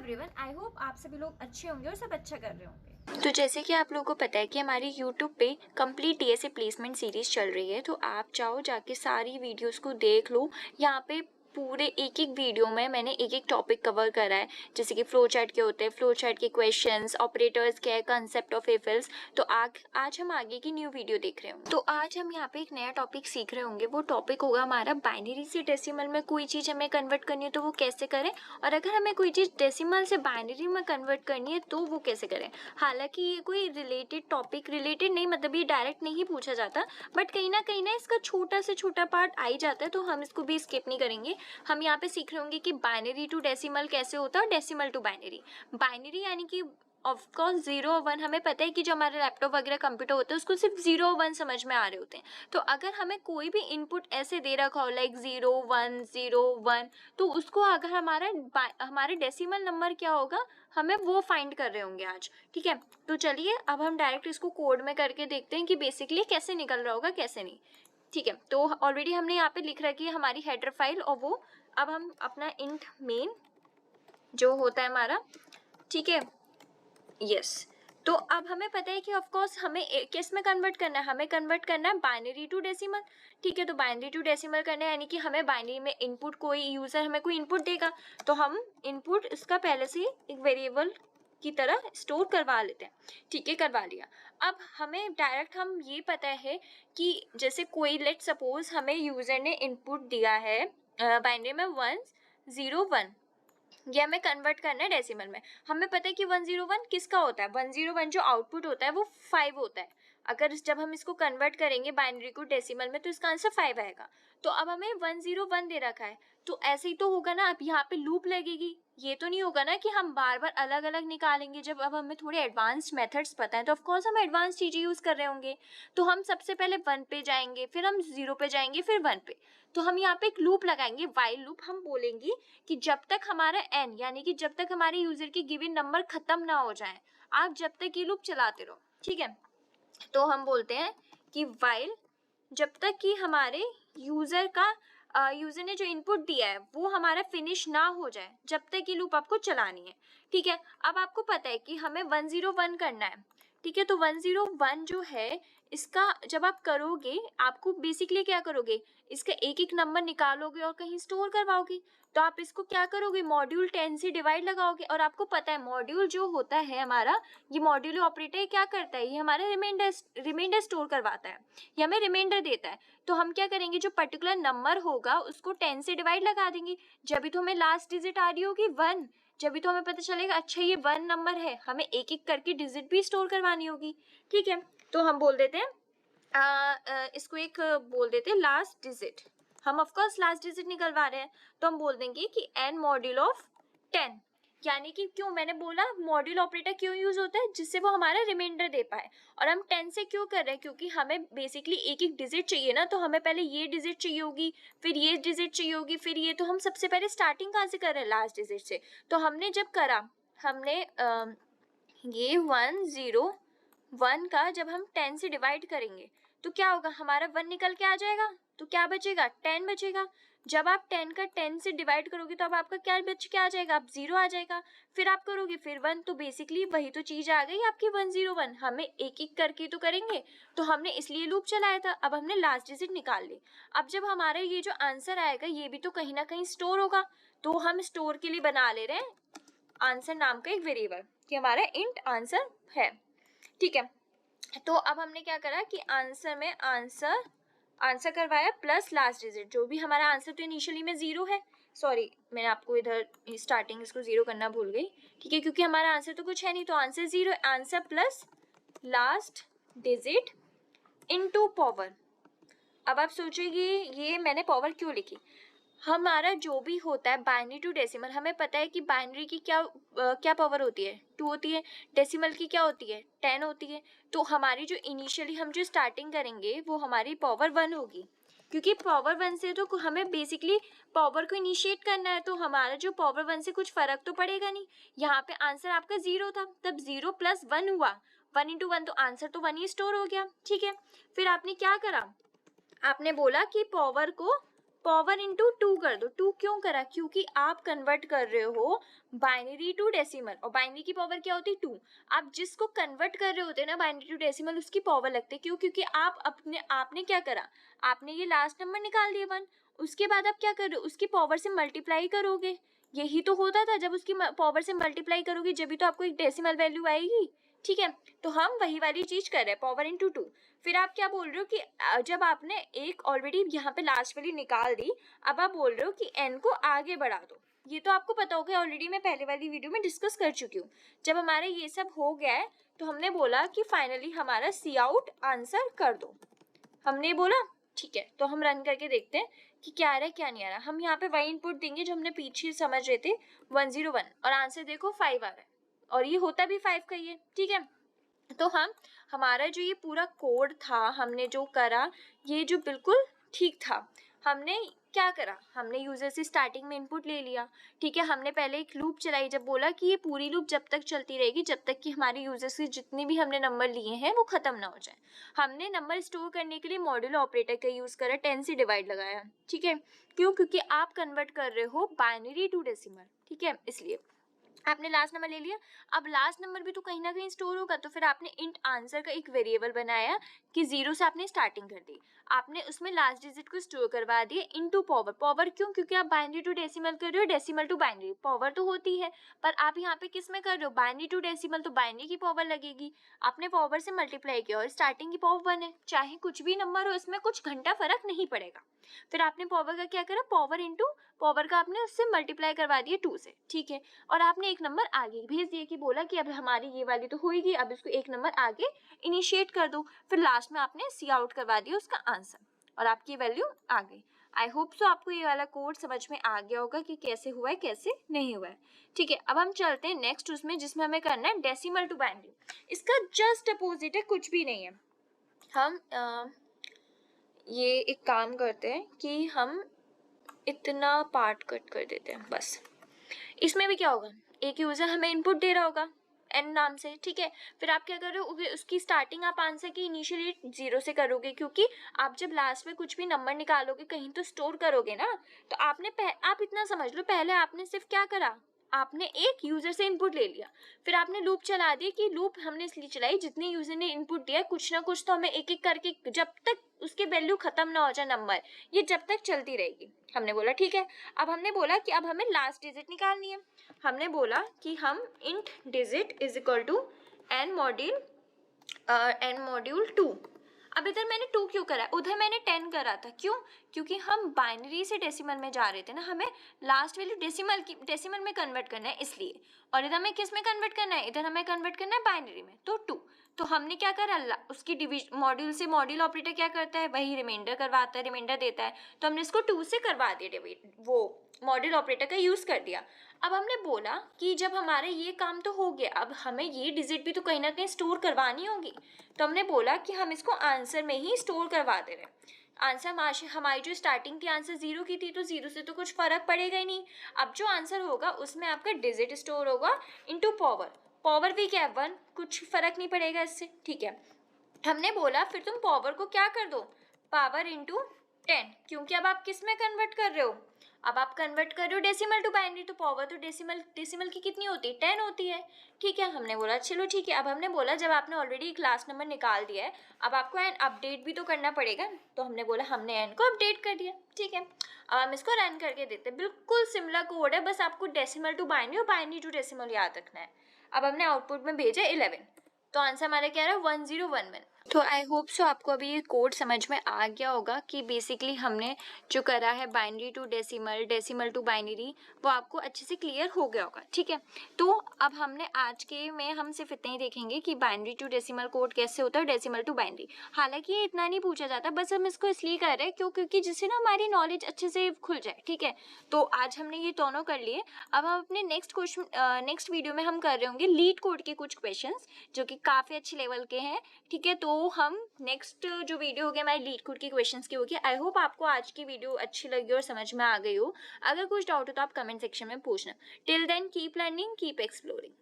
Everyone, I hope आप सभी लोग अच्छे होंगे और सब अच्छा कर रहे होंगे। तो जैसे कि आप लोगों को पता है कि हमारी YouTube पे कंप्लीट DSA प्लेसमेंट सीरीज चल रही है, तो आप चाहो जाके सारी वीडियोस को देख लो। यहाँ पे पूरे एक एक वीडियो में मैंने एक एक टॉपिक कवर करा है, जैसे कि फ्लो चार्ट के होते हैं, फ्लो चार्ट के क्वेश्चंस, ऑपरेटर्स क्या है, कंसेप्ट ऑफ इफिल्स। तो आज हम आगे की न्यू वीडियो देख रहे होंगे। तो आज हम यहाँ पे एक नया टॉपिक सीख रहे होंगे। वो टॉपिक होगा हमारा बाइनरी से डेसिमल में कोई चीज़ हमें कन्वर्ट करनी है तो वो कैसे करें, और अगर हमें कोई चीज़ डेसिमल से बाइनरी में कन्वर्ट करनी है तो वो कैसे करें। हालांकि ये कोई रिलेटेड टॉपिक, रिलेटेड नहीं मतलब ये डायरेक्ट नहीं पूछा जाता, बट कहीं ना इसका छोटा से छोटा पार्ट आ ही जाता है, तो हम इसको भी स्किप नहीं करेंगे। हम यहाँ पे सीख रहे होंगे कि बाइनरी टू डेसिमल कैसे होता है और डेसिमल टू बाइनरी। बाइनरी यानी कि ऑफकोर्स 0 और 1 हमें पता है कि जो हमारे लैपटॉप वगैरह कंप्यूटर होते हैं उसको सिर्फ 0 और 1 समझ में आ रहे होते हैं। तो अगर हमें कोई भी इनपुट ऐसे दे रखा हो लाइक 0 1 0 1, तो उसको अगर हमारे डेसिमल नंबर क्या होगा हमें वो फाइंड कर रहे होंगे आज। ठीक है, तो चलिए अब हम डायरेक्ट इसको कोड में करके देखते हैं कि बेसिकली कैसे निकल रहा होगा कैसे नहीं। ठीक है, तो ऑलरेडी हमने यहाँ पे लिख रखी है हमारी हेडर फाइल, और वो अब हम अपना इंट मेन जो होता है हमारा, ठीक है, यस। तो अब हमें पता है कि ऑफ कोर्स हमें किस में कन्वर्ट करना है, हमें कन्वर्ट करना है बाइनरी टू डेसिमल। ठीक है, तो बाइनरी टू डेसिमल करना है यानी कि हमें बाइनरी में इनपुट, कोई यूजर हमें कोई इनपुट देगा तो हम इनपुट इसका पहले से एक वेरिएबल की तरह स्टोर करवा लेते हैं। ठीक है, करवा लिया। अब हमें डायरेक्ट हम ये पता है कि जैसे कोई लेट सपोज हमें यूजर ने इनपुट दिया है बाइनरी में 1 0 1, ये हमें कन्वर्ट करना है डेसिमल में। हमें पता है कि 101 किसका होता है, 101 जो आउटपुट होता है वो 5 होता है। अगर जब हम इसको कन्वर्ट करेंगे बाइनरी को डेसिमल में तो इसका आंसर 5 आएगा। तो अब हमें 101 दे रखा है, तो ऐसे ही तो होगा ना, अब यहाँ पे लूप लगेगी। ये तो नहीं होगा ना कि हम बार बार अलग अलग निकालेंगे। जब अब हमें थोड़े एडवांस्ड मेथड्स पता है तो ऑफकोर्स हम एडवांस चीज़ें यूज़ कर रहे होंगे। तो हम सबसे पहले 1 पे जाएंगे, फिर हम 0 पे जाएंगे, फिर 1 पे। तो हम यहाँ पे एक लूप लगाएंगे, वाइल लूप। हम बोलेंगे कि जब तक हमारा n यानी कि जब तक हमारे यूजर की गिवन नंबर खत्म ना हो जाए, आप जब तक ये लूप चलाते रहो। ठीक है, तो हम बोलते हैं कि वाइल जब तक कि हमारे यूजर ने जो इनपुट दिया है वो हमारा फिनिश ना हो जाए, जब तक ये लूप आपको चलानी है। ठीक है, अब आपको पता है कि हमें 101 करना है। ठीक है, तो 101 जो है इसका जब आप करोगे आपको बेसिकली क्या करोगे, इसका एक एक नंबर निकालोगे और कहीं स्टोर करवाओगे। तो आप इसको क्या करोगे, मॉड्यूल 10 से डिवाइड लगाओगे। और आपको पता है मॉड्यूल जो होता है हमारा, ये मॉड्यूल ऑपरेटर क्या करता है, ये हमारा रिमाइंडर स्टोर करवाता है, ये हमें रिमाइंडर देता है। तो हम क्या करेंगे, जो पर्टिकुलर नंबर होगा उसको 10 से डिवाइड लगा देंगे। जब भी तो हमें लास्ट डिजिट आ रही होगी 1, जब भी तो हमें पता चलेगा अच्छा ये 1 नंबर है, हमें एक एक करके डिजिट भी स्टोर करवानी होगी। ठीक है, तो हम बोल देते हैं इसको एक बोल देते हैं लास्ट डिजिट। हम ऑफकोर्स लास्ट डिजिट निकलवा रहे हैं तो हम बोल देंगे कि n मॉड्यूल ऑफ 10, यानी कि क्यों मैंने बोला मॉड्यूल ऑपरेटर क्यों यूज होता है, जिससे वो हमारा रिमाइंडर दे पाए। और हम 10 से क्यों कर रहे हैं, क्योंकि हमें बेसिकली एक एक डिजिट चाहिए ना, तो हमें पहले ये डिजिट चाहिए होगी, फिर ये डिजिट चाहिए होगी, फिर ये। तो हम सबसे पहले स्टार्टिंग कहाँ से कर रहे हैं, लास्ट डिजिट से। तो हमने जब करा, हमने ये 101 का जब हम 10 से डिवाइड करेंगे तो क्या होगा, हमारा 1 निकल के आ जाएगा, तो क्या बचेगा, 10 बचेगा। जब आप 10 का 10 से डिवाइड करोगे तो अब आपका क्या बच के आ जाएगा, अब 0 आ जाएगा। फिर आप करोगे फिर 1, तो बेसिकली वही तो चीज़ आ गई आपकी 101। हमें एक एक करके तो करेंगे, तो हमने इसलिए लूप चलाया था। अब हमने लास्ट डिजिट निकाल ली। अब जब हमारा ये जो आंसर आएगा ये भी तो कहीं ना कहीं स्टोर होगा, तो हम स्टोर के लिए बना ले रहे हैं आंसर नाम का एक वेरिएबल कि हमारा इंट आंसर है। ठीक है, तो अब हमने क्या करा कि आंसर में आंसर करवाया प्लस लास्ट डिजिट, जो भी हमारा आंसर तो इनिशियली में 0 है। सॉरी, मैंने आपको इधर स्टार्टिंग इसको 0 करना भूल गई। ठीक है, क्योंकि हमारा आंसर तो कुछ है नहीं, तो आंसर 0 है। Answer plus last digit into power. अब आप सोचेंगे ये मैंने पावर क्यों लिखी। हमारा जो भी होता है बाइनरी टू डेसिमल, हमें पता है कि बाइनरी की क्या पावर होती है, 2 होती है। डेसिमल की क्या होती है, 10 होती है। तो हमारी जो इनिशियली हम जो स्टार्टिंग करेंगे वो हमारी पावर 1 होगी, क्योंकि पावर 1 से तो हमें बेसिकली पावर को इनिशिएट करना है। तो हमारा जो पावर 1 से कुछ फर्क तो पड़ेगा नहीं। यहाँ पे आंसर आपका 0 था, तब 0 + 1 हुआ, 1 × 1, तो आंसर तो 1 ही स्टोर हो गया। ठीक है, फिर आपने क्या करा, आपने बोला कि पावर को पावर इंटू 2 कर दो। 2 क्यों करा? क्योंकि आप कन्वर्ट कर रहे हो बाइनरी टू डेसिमल, और बाइनरी की पावर क्या होती है? 2। आप जिसको कन्वर्ट कर रहे होते हैं ना बाइनरी टू डेसिमल, उसकी पावर लगती है। क्यों? क्योंकि आपने क्या करा, आपने ये लास्ट नंबर निकाल दिया 1, उसके बाद आप क्या कर रहे हो, उसकी पावर से मल्टीप्लाई करोगे। यही तो होता था, जब उसकी पावर से मल्टीप्लाई करोगे जब तो आपको एक डेसिमल वैल्यू आएगी। ठीक है, तो हम वही वाली चीज कर रहे हैं, पावर इंटू 2। फिर आप क्या बोल रहे हो कि जब आपने एक ऑलरेडी यहाँ पे लास्ट वाली निकाल दी, अब आप बोल रहे हो कि n को आगे बढ़ा दो। ये तो आपको पता होगा, ऑलरेडी मैं पहले वाली वीडियो में डिस्कस कर चुकी हूँ। जब हमारा ये सब हो गया है तो हमने बोला कि फाइनली हमारा सी आउट आंसर कर दो, हमने बोला। ठीक है, तो हम रन करके देखते हैं कि क्या आ रहा है क्या नहीं आ रहा। हम यहाँ पे वही इनपुट देंगे जो हमने पीछे समझ रहे थे, 101, और आंसर देखो 5 आ रहा है, और ये होता भी 5 का ही है। ठीक है, तो हमारा जो ये पूरा कोड था, हमने जो करा ये जो बिल्कुल ठीक था। हमने क्या करा, हमने यूजर से स्टार्टिंग में इनपुट ले लिया। ठीक है, हमने पहले एक लूप चलाई, जब बोला कि ये पूरी लूप जब तक चलती रहेगी जब तक कि हमारे यूजर से जितने भी हमने नंबर लिए हैं वो खत्म ना हो जाए। हमने नंबर स्टोर करने के लिए मॉड्यूल ऑपरेटर का यूज करा, 10 से डिवाइड लगाया। ठीक है, क्यों? क्योंकि आप कन्वर्ट कर रहे हो बाइनरी टू डेसिमल। ठीक है, इसलिए आपने लास्ट नंबर ले लिया। अब लास्ट नंबर भी तो कहीं ना कहीं स्टोर होगा, तो फिर आपने इंट आंसर का एक वेरिएबल बनाया कि 0 से आपने स्टार्टिंग कर दी। आपने उसमें लास्ट डिजिट को स्टोर करवा दिया इनटू पावर। पावर क्यों? क्योंकि आप बाइनरी टू डेसिमल कर रहे हो, डेसिमल टू बाइनरी पावर तो होती है, पर आप यहाँ पे किस में कर रहे हो, बाइनरी टू डेसिमल, तो बाइनरी की पावर लगेगी। आपने पावर से मल्टीप्लाई किया और स्टार्टिंग की पावर 1 है, चाहे कुछ भी नंबर हो इसमें कुछ घंटा फर्क नहीं पड़ेगा। फिर आपने पावर का क्या करा, पावर इंटू पावर का आपने उससे मल्टीप्लाई करवा दिया 2 से। ठीक है, और आपने एक नंबर आगे भेज दिया कि बोला कि अब हमारी ये वाली तो होगी, अब इसको एक नंबर आगे इनिशिएट कर दो। फिर लास्ट में आपने सी आउट करवा दिया उसका आंसर, और आपकी वैल्यू आ गई। आई होप सो आपको ये वाला कोड समझ में आ गया होगा कि कैसे हुआ है कैसे नहीं हुआ है। ठीक है, अब हम चलते हैं नेक्स्ट उसमें, जिसमें हमें करना है डेसिमल टू बाइनरी। इसका जस्ट अपोजिट है, कुछ भी नहीं है। हम ये एक काम करते हैं कि हम इतना पार्ट कट कर देते हैं बस। इसमें भी क्या होगा, एक यूजर हमें इनपुट दे रहा होगा n नाम से। ठीक है, फिर आप क्या कर रहे हो, उसकी स्टार्टिंग आप आंसर की इनिशियली 0 से करोगे, क्योंकि आप जब लास्ट में कुछ भी नंबर निकालोगे कहीं तो स्टोर करोगे ना। तो आप इतना समझ लो, पहले आपने सिर्फ क्या करा, आपने एक यूजर से इनपुट ले लिया, फिर आपने लूप चला दी कि लूप हमने इसलिए चलाई जितने यूजर ने इनपुट दिया कुछ ना कुछ तो हमें एक एक करके, जब तक उसके वैल्यू खत्म ना हो जाए नंबर, ये जब तक चलती रहेगी। हमने बोला ठीक है, अब हमने बोला कि अब हमें लास्ट डिजिट निकालनी है। हमने बोला कि हम int digit is equal to n module 2। अब इधर मैंने 2 क्यों करा, उधर मैंने 10 करा था। क्यों? क्योंकि हम बाइनरी से डेसिमल में जा रहे थे ना, हमें लास्ट वैल्यू डेसिमल में कन्वर्ट करना है इसलिए। और इधर हमें किस में कन्वर्ट करना है, इधर हमें कन्वर्ट करना है बाइनरी में, तो 2। तो हमने क्या करा, उसकी डिवीजन मॉड्यूल से, मॉड्यूल ऑपरेटर क्या करता है, वही रिमाइंडर करवाता है, रिमाइंडर देता है, तो हमने इसको 2 से करवा दिया, वो मॉड्यूल ऑपरेटर का यूज कर दिया। अब हमने बोला कि जब हमारे ये काम तो हो गया, अब हमें ये डिजिट भी तो कहीं ना कहीं स्टोर करवानी होगी, तो हमने बोला कि हम इसको आंसर में ही स्टोर करवा दे रहे हैं। आंसर हमारी जो स्टार्टिंग थी आंसर 0 की थी, तो 0 से तो कुछ फर्क पड़ेगा ही नहीं। अब जो आंसर होगा उसमें आपका डिजिट स्टोर होगा इनटू पावर। पावर भी क्या है, 1, कुछ फर्क नहीं पड़ेगा इससे। ठीक है, हमने बोला फिर तुम पावर को क्या कर दो, पावर इंटू 10, क्योंकि अब आप किस में कन्वर्ट कर रहे हो, अब आप कन्वर्ट कर रहे हो डेसिमल टू बाइनरी, तो पावर तो डेसिमल की कितनी होती है, 10 होती है। ठीक है, हमने बोला चलो ठीक है। अब हमने बोला जब आपने ऑलरेडी क्लास नंबर निकाल दिया है, अब आपको एन अपडेट भी तो करना पड़ेगा, तो हमने बोला हमने एन को अपडेट कर दिया। ठीक है, अब हम इसको रन करके देते हैं। बिल्कुल सिमिलर कोड है, बस आपको डेसिमल टू बाइनरी और बाइनरी टू डेसिमल याद रखना है। अब हमने आउटपुट में भेजा 11, तो आंसर हमारा क्या रहा, 1011। तो आई होप सो आपको अभी ये कोड समझ में आ गया होगा कि बेसिकली हमने जो करा है binary to decimal, decimal to binary, वो आपको अच्छे से क्लियर हो गया होगा। ठीक है, तो अब हमने आज के में हम सिर्फ इतना ही देखेंगे कि बाइनरी टू डेसिमल कोड कैसे होता है, डेसिमल टू बाइनरी। हालांकि ये इतना नहीं पूछा जाता, बस हम इसको इसलिए कर रहे हैं क्योंकि जिससे ना हमारी नॉलेज अच्छे से खुल जाए। ठीक है, तो आज हमने ये दोनों कर लिए। अब हम अपने नेक्स्ट वीडियो में हम कर रहे होंगे लीड कोड के कुछ क्वेश्चंस जो कि काफ़ी अच्छे लेवल के हैं। ठीक है, तो हम नेक्स्ट जो वीडियो होगी हमारी लीड कोड के क्वेश्चंस की होगी। आई होप आपको आज की वीडियो अच्छी लगी और समझ में आ गई हो। अगर कुछ डाउट हो तो आप कमेंट सेक्शन में पूछना। Till then keep learning, keep exploring.